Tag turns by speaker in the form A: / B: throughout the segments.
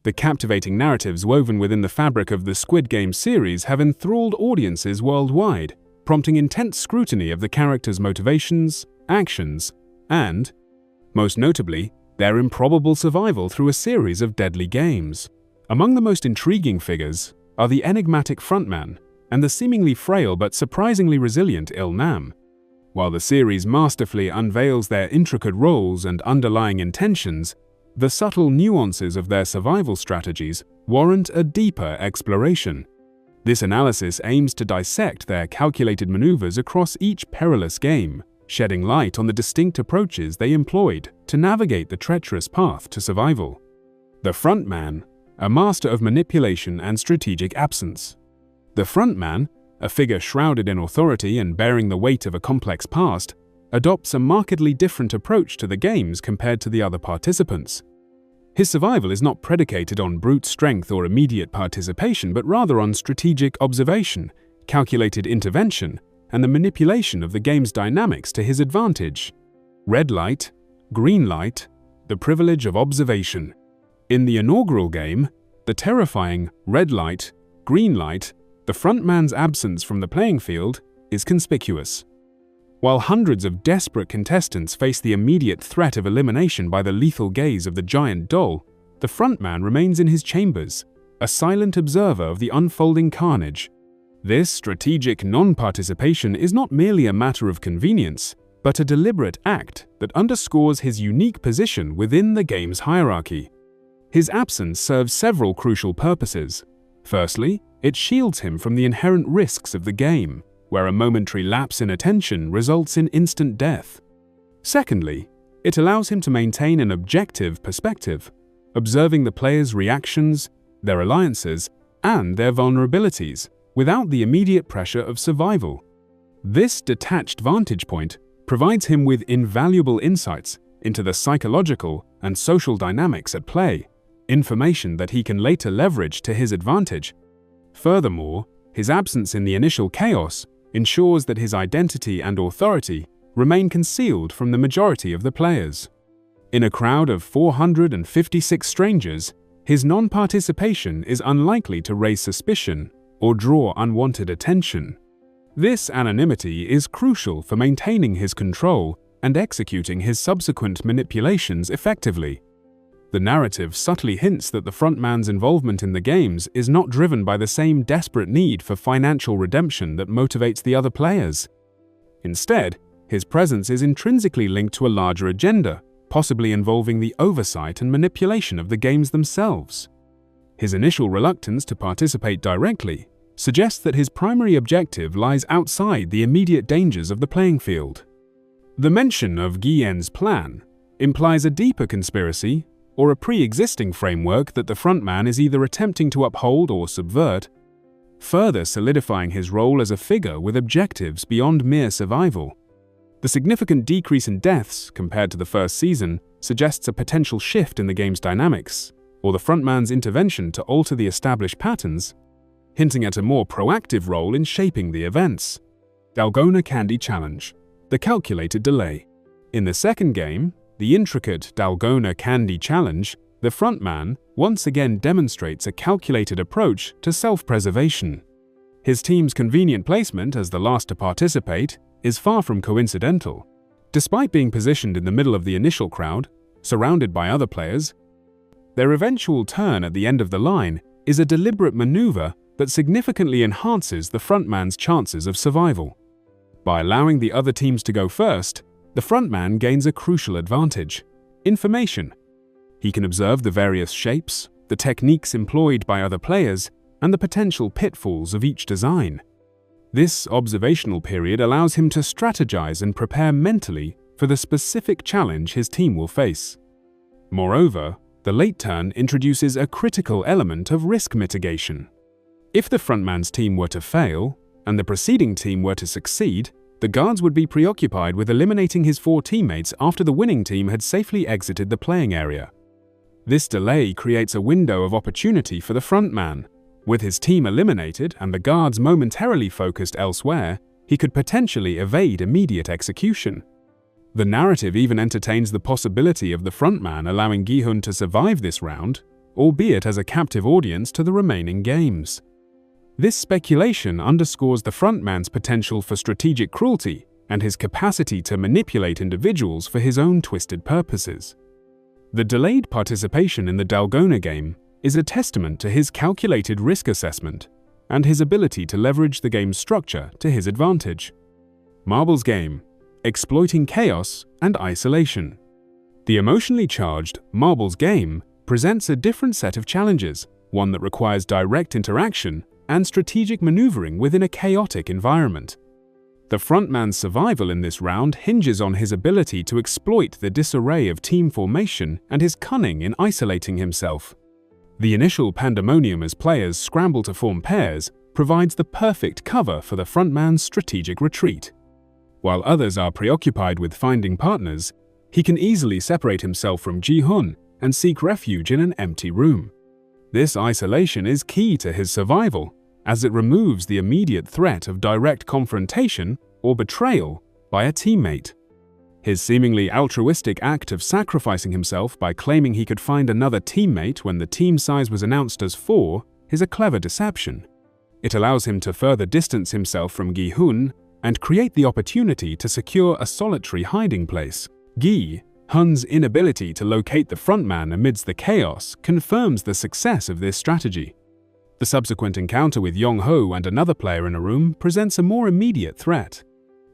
A: The captivating narratives woven within the fabric of the Squid Game series have enthralled audiences worldwide, prompting intense scrutiny of the characters' motivations, actions, and, most notably, their improbable survival through a series of deadly games. Among the most intriguing figures are the enigmatic frontman and the seemingly frail but surprisingly resilient Il-nam. While the series masterfully unveils their intricate roles and underlying intentions, the subtle nuances of their survival strategies warrant a deeper exploration. This analysis aims to dissect their calculated maneuvers across each perilous game, shedding light on the distinct approaches they employed to navigate the treacherous path to survival. The frontman, a master of manipulation and strategic absence. The frontman, a figure shrouded in authority and bearing the weight of a complex past, adopts a markedly different approach to the games compared to the other participants. His survival is not predicated on brute strength or immediate participation, but rather on strategic observation, calculated intervention, and the manipulation of the game's dynamics to his advantage. Red light, green light, the privilege of observation. In the inaugural game, the terrifying red light, green light, the frontman's absence from the playing field is conspicuous. While hundreds of desperate contestants face the immediate threat of elimination by the lethal gaze of the giant doll, the frontman remains in his chambers, a silent observer of the unfolding carnage. This strategic non-participation is not merely a matter of convenience, but a deliberate act that underscores his unique position within the game's hierarchy. His absence serves several crucial purposes. Firstly, it shields him from the inherent risks of the game, where a momentary lapse in attention results in instant death. Secondly, it allows him to maintain an objective perspective, observing the player's reactions, their alliances, and their vulnerabilities, without the immediate pressure of survival. This detached vantage point provides him with invaluable insights into the psychological and social dynamics at play, information that he can later leverage to his advantage. Furthermore, his absence in the initial chaos ensures that his identity and authority remain concealed from the majority of the players. In a crowd of 456 strangers, his non-participation is unlikely to raise suspicion or draw unwanted attention. This anonymity is crucial for maintaining his control and executing his subsequent manipulations effectively. The narrative subtly hints that the frontman's involvement in the games is not driven by the same desperate need for financial redemption that motivates the other players. Instead, his presence is intrinsically linked to a larger agenda, possibly involving the oversight and manipulation of the games themselves. His initial reluctance to participate directly suggests that his primary objective lies outside the immediate dangers of the playing field. The mention of Gi-hun's plan implies a deeper conspiracy or a pre-existing framework that the frontman is either attempting to uphold or subvert, further solidifying his role as a figure with objectives beyond mere survival. The significant decrease in deaths compared to the first season suggests a potential shift in the game's dynamics, or the frontman's intervention to alter the established patterns, hinting at a more proactive role in shaping the events. Dalgona Candy Challenge: The Calculated Delay. In the second game, the intricate Dalgona Candy Challenge, the frontman once again demonstrates a calculated approach to self-preservation. His team's convenient placement as the last to participate is far from coincidental. Despite being positioned in the middle of the initial crowd, surrounded by other players, their eventual turn at the end of the line is a deliberate maneuver that significantly enhances the frontman's chances of survival. By allowing the other teams to go first, the frontman gains a crucial advantage: information. He can observe the various shapes, the techniques employed by other players, and the potential pitfalls of each design. This observational period allows him to strategize and prepare mentally for the specific challenge his team will face. Moreover, the late turn introduces a critical element of risk mitigation. If the frontman's team were to fail, and the preceding team were to succeed, the guards would be preoccupied with eliminating his 4 teammates after the winning team had safely exited the playing area. This delay creates a window of opportunity for the frontman. With his team eliminated and the guards momentarily focused elsewhere, he could potentially evade immediate execution. The narrative even entertains the possibility of the frontman allowing Gi-hun to survive this round, albeit as a captive audience to the remaining games. This speculation underscores the frontman's potential for strategic cruelty and his capacity to manipulate individuals for his own twisted purposes. The delayed participation in the Dalgona game is a testament to his calculated risk assessment and his ability to leverage the game's structure to his advantage. Marbles Game: Exploiting Chaos and Isolation. The emotionally charged Marbles Game presents a different set of challenges, one that requires direct interaction and strategic maneuvering within a chaotic environment. The frontman's survival in this round hinges on his ability to exploit the disarray of team formation and his cunning in isolating himself. The initial pandemonium as players scramble to form pairs provides the perfect cover for the frontman's strategic retreat. While others are preoccupied with finding partners, he can easily separate himself from Gi-hun and seek refuge in an empty room. This isolation is key to his survival, as it removes the immediate threat of direct confrontation or betrayal by a teammate. His seemingly altruistic act of sacrificing himself by claiming he could find another teammate when the team size was announced as 4 is a clever deception. It allows him to further distance himself from Gi-hun and create the opportunity to secure a solitary hiding place. Gi-hun's inability to locate the frontman amidst the chaos confirms the success of this strategy. The subsequent encounter with Yong-ho and another player in a room presents a more immediate threat.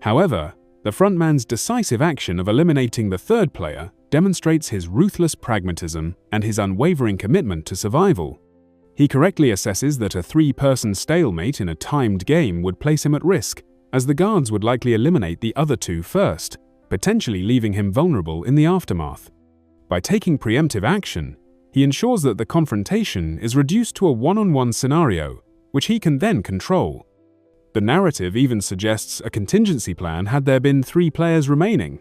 A: However, the frontman's decisive action of eliminating the third player demonstrates his ruthless pragmatism and his unwavering commitment to survival. He correctly assesses that a 3-person stalemate in a timed game would place him at risk, as the guards would likely eliminate the other 2 first, potentially leaving him vulnerable in the aftermath. By taking preemptive action, he ensures that the confrontation is reduced to a one-on-one scenario, which he can then control. The narrative even suggests a contingency plan had there been 3 players remaining.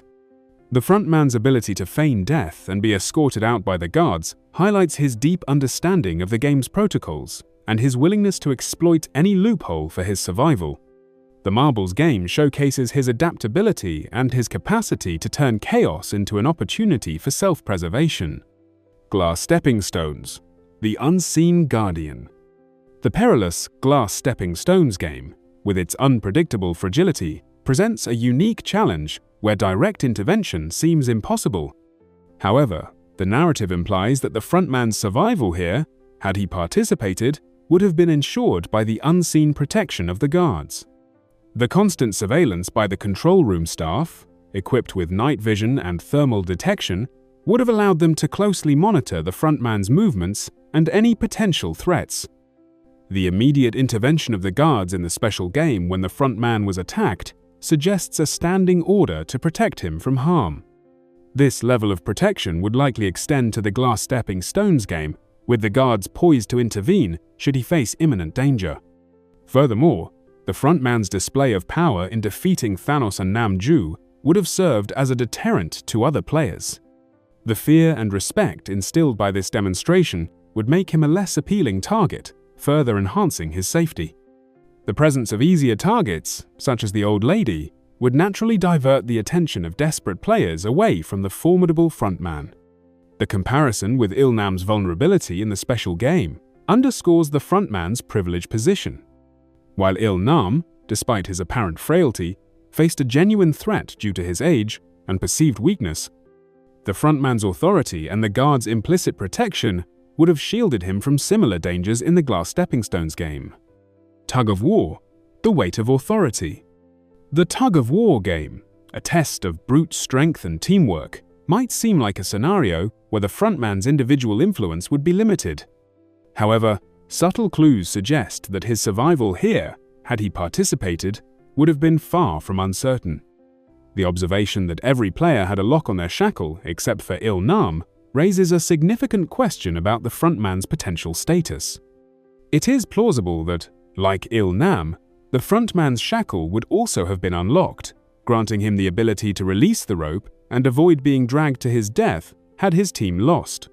A: The frontman's ability to feign death and be escorted out by the guards highlights his deep understanding of the game's protocols and his willingness to exploit any loophole for his survival. The Marbles Game showcases his adaptability and his capacity to turn chaos into an opportunity for self-preservation. Glass Stepping Stones: The Unseen Guardian. The perilous Glass Stepping Stones game, with its unpredictable fragility, presents a unique challenge where direct intervention seems impossible. However, the narrative implies that the frontman's survival here, had he participated, would have been ensured by the unseen protection of the guards. The constant surveillance by the control room staff, equipped with night vision and thermal detection, would have allowed them to closely monitor the frontman's movements and any potential threats. The immediate intervention of the guards in the special game when the frontman was attacked suggests a standing order to protect him from harm. This level of protection would likely extend to the Glass Stepping Stones game, with the guards poised to intervene should he face imminent danger. Furthermore, the frontman's display of power in defeating Thanos and Nam-ju would have served as a deterrent to other players. The fear and respect instilled by this demonstration would make him a less appealing target, further enhancing his safety. The presence of easier targets, such as the old lady, would naturally divert the attention of desperate players away from the formidable frontman. The comparison with Il-nam's vulnerability in the special game underscores the frontman's privileged position. While Il-nam, despite his apparent frailty, faced a genuine threat due to his age and perceived weakness, the frontman's authority and the guard's implicit protection would have shielded him from similar dangers in the Glass Stepping Stones game. Tug of War: The Weight of Authority. The Tug of War game, a test of brute strength and teamwork, might seem like a scenario where the frontman's individual influence would be limited. However, subtle clues suggest that his survival here, had he participated, would have been far from uncertain. The observation that every player had a lock on their shackle except for Il-nam raises a significant question about the frontman's potential status. It is plausible that, like Il-nam, the frontman's shackle would also have been unlocked, granting him the ability to release the rope and avoid being dragged to his death had his team lost.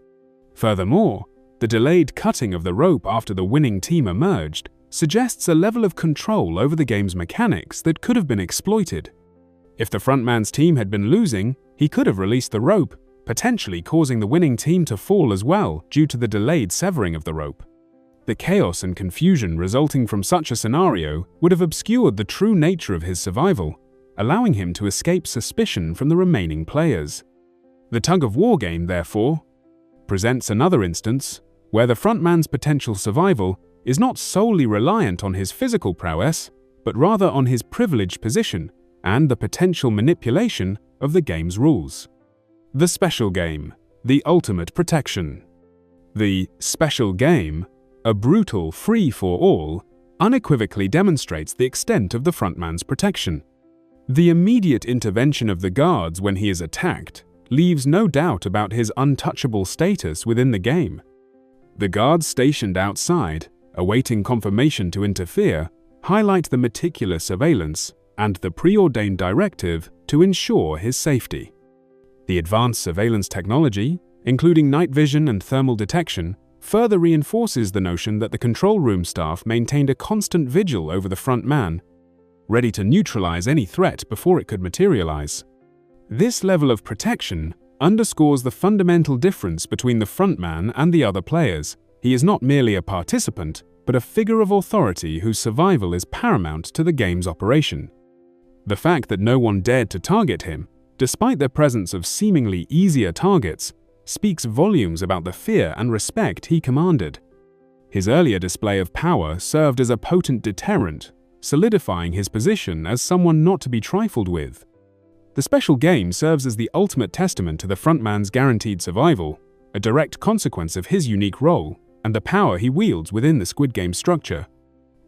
A: Furthermore, the delayed cutting of the rope after the winning team emerged suggests a level of control over the game's mechanics that could have been exploited. If the frontman's team had been losing, he could have released the rope, potentially causing the winning team to fall as well due to the delayed severing of the rope. The chaos and confusion resulting from such a scenario would have obscured the true nature of his survival, allowing him to escape suspicion from the remaining players. The tug-of-war game, therefore, presents another instance where the frontman's potential survival is not solely reliant on his physical prowess, but rather on his privileged position and the potential manipulation of the game's rules. The special game, the ultimate protection. The special game, a brutal free-for-all, unequivocally demonstrates the extent of the frontman's protection. The immediate intervention of the guards when he is attacked leaves no doubt about his untouchable status within the game. The guards stationed outside, awaiting confirmation to interfere, highlight the meticulous surveillance and the preordained directive to ensure his safety. The advanced surveillance technology, including night vision and thermal detection, further reinforces the notion that the control room staff maintained a constant vigil over the front man, ready to neutralize any threat before it could materialize. This level of protection underscores the fundamental difference between the frontman and the other players. He is not merely a participant, but a figure of authority whose survival is paramount to the game's operation. The fact that no one dared to target him, despite the presence of seemingly easier targets, speaks volumes about the fear and respect he commanded. His earlier display of power served as a potent deterrent, solidifying his position as someone not to be trifled with. The special game serves as the ultimate testament to the frontman's guaranteed survival, a direct consequence of his unique role and the power he wields within the Squid Game structure.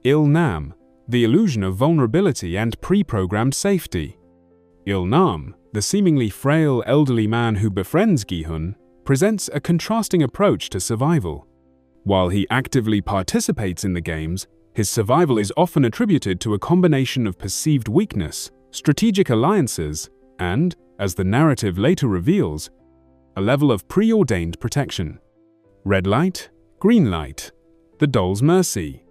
A: Il-nam, the illusion of vulnerability and pre-programmed safety. Il-nam, the seemingly frail elderly man who befriends Gi-hun, presents a contrasting approach to survival. While he actively participates in the games, his survival is often attributed to a combination of perceived weakness, strategic alliances, and, as the narrative later reveals, a level of preordained protection. Red light, green light, the doll's mercy.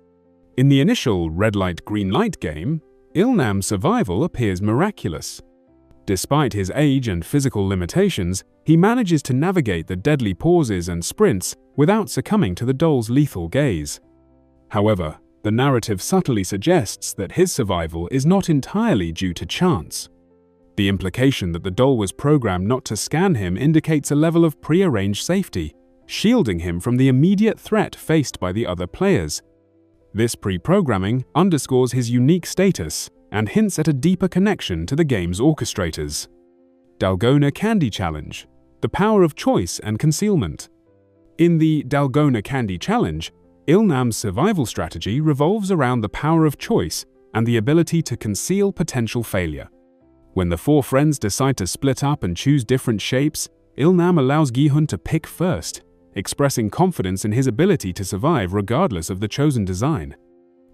A: In the initial red light, green light game, Il-nam's survival appears miraculous. Despite his age and physical limitations, he manages to navigate the deadly pauses and sprints without succumbing to the doll's lethal gaze. However, the narrative subtly suggests that his survival is not entirely due to chance. The implication that the doll was programmed not to scan him indicates a level of prearranged safety, shielding him from the immediate threat faced by the other players. This pre-programming underscores his unique status and hints at a deeper connection to the game's orchestrators. Dalgona Candy Challenge, the power of choice and concealment. In the Dalgona Candy Challenge, Il-nam's survival strategy revolves around the power of choice and the ability to conceal potential failure. When the four friends decide to split up and choose different shapes, Il-nam allows Gi-hun to pick first, expressing confidence in his ability to survive regardless of the chosen design.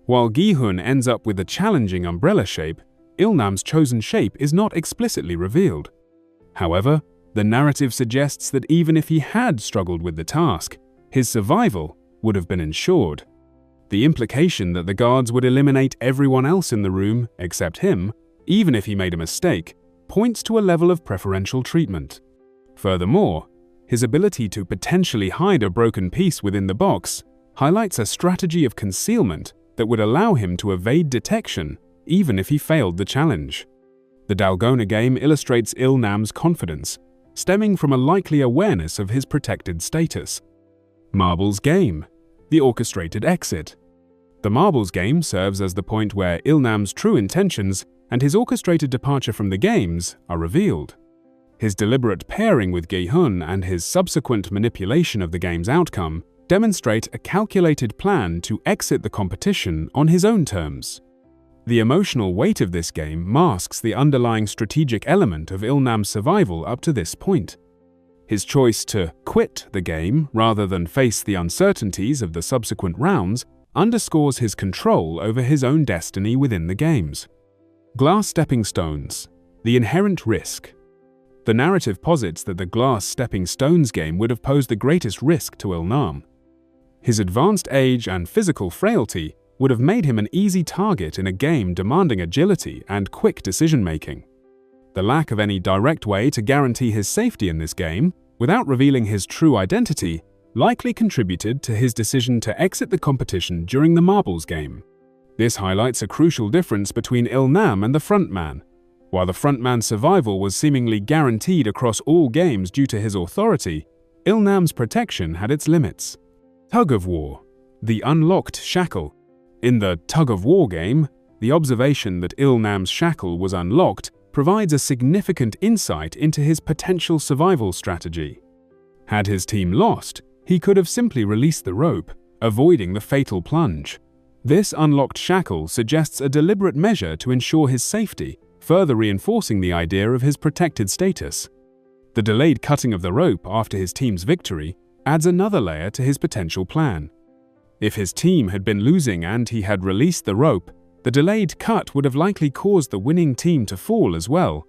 A: While Gi-hun ends up with a challenging umbrella shape, Il-nam's chosen shape is not explicitly revealed. However, the narrative suggests that even if he had struggled with the task, his survival would have been ensured. The implication that the guards would eliminate everyone else in the room except him, even if he made a mistake, points to a level of preferential treatment. Furthermore, his ability to potentially hide a broken piece within the box highlights a strategy of concealment that would allow him to evade detection even if he failed the challenge. The Dalgona game illustrates Il-nam's confidence, stemming from a likely awareness of his protected status. Marbles Game, the orchestrated exit. The Marbles game serves as the point where Il-nam's true intentions and his orchestrated departure from the games are revealed. His deliberate pairing with Gi-hun and his subsequent manipulation of the game's outcome demonstrate a calculated plan to exit the competition on his own terms. The emotional weight of this game masks the underlying strategic element of Il-nam's survival up to this point. His choice to quit the game rather than face the uncertainties of the subsequent rounds underscores his control over his own destiny within the games. Glass stepping stones, the inherent risk. The narrative posits that the glass stepping stones game would have posed the greatest risk to Il-nam. His advanced age and physical frailty would have made him an easy target in a game demanding agility and quick decision-making. The lack of any direct way to guarantee his safety in this game without revealing his true identity, likely contributed to his decision to exit the competition during the marbles game. This highlights a crucial difference between Il-nam and the frontman. While the frontman's survival was seemingly guaranteed across all games due to his authority, Il-nam's protection had its limits. Tug of War, the unlocked shackle. In the Tug of War game, the observation that Il-nam's shackle was unlocked provides a significant insight into his potential survival strategy. Had his team lost, he could have simply released the rope, avoiding the fatal plunge. This unlocked shackle suggests a deliberate measure to ensure his safety, further reinforcing the idea of his protected status. The delayed cutting of the rope after his team's victory adds another layer to his potential plan. If his team had been losing and he had released the rope, the delayed cut would have likely caused the winning team to fall as well,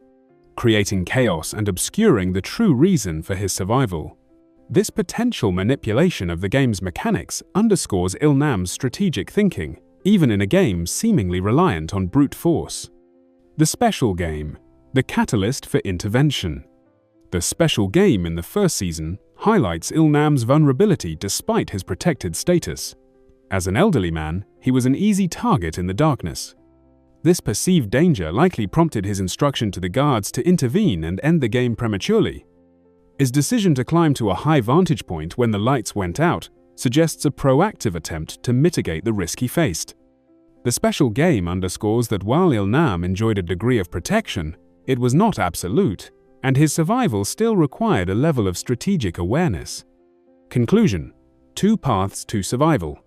A: creating chaos and obscuring the true reason for his survival. This potential manipulation of the game's mechanics underscores Il-nam's strategic thinking, even in a game seemingly reliant on brute force. The Special Game, the catalyst for intervention. The Special Game in the first season highlights Il-nam's vulnerability despite his protected status. As an elderly man, he was an easy target in the darkness. This perceived danger likely prompted his instruction to the guards to intervene and end the game prematurely. His decision to climb to a high vantage point when the lights went out suggests a proactive attempt to mitigate the risk he faced. The Special Game underscores that while Il-nam enjoyed a degree of protection, it was not absolute, and his survival still required a level of strategic awareness. Conclusion: 2 paths to survival.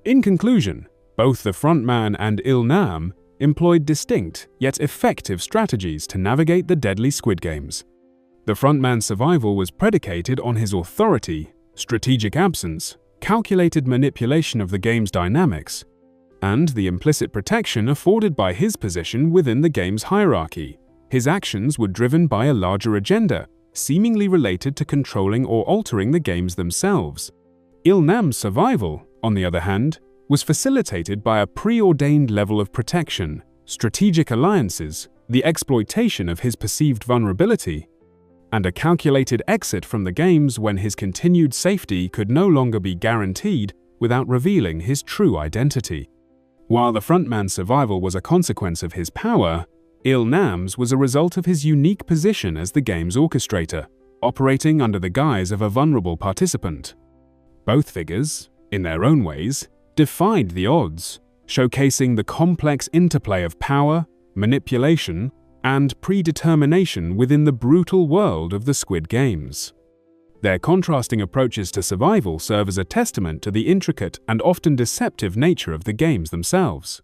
A: In conclusion, both the frontman and Il-nam employed distinct yet effective strategies to navigate the deadly Squid Games. The frontman's survival was predicated on his authority, strategic absence, calculated manipulation of the game's dynamics, and the implicit protection afforded by his position within the game's hierarchy. His actions were driven by a larger agenda, seemingly related to controlling or altering the games themselves. Il-nam's survival, on the other hand, was facilitated by a preordained level of protection, strategic alliances, the exploitation of his perceived vulnerability, and a calculated exit from the games when his continued safety could no longer be guaranteed without revealing his true identity. While the frontman's survival was a consequence of his power, Il-nam's was a result of his unique position as the game's orchestrator, operating under the guise of a vulnerable participant. Both figures, in their own ways, defied the odds, showcasing the complex interplay of power, manipulation, and predetermination within the brutal world of the Squid Games. Their contrasting approaches to survival serve as a testament to the intricate and often deceptive nature of the games themselves.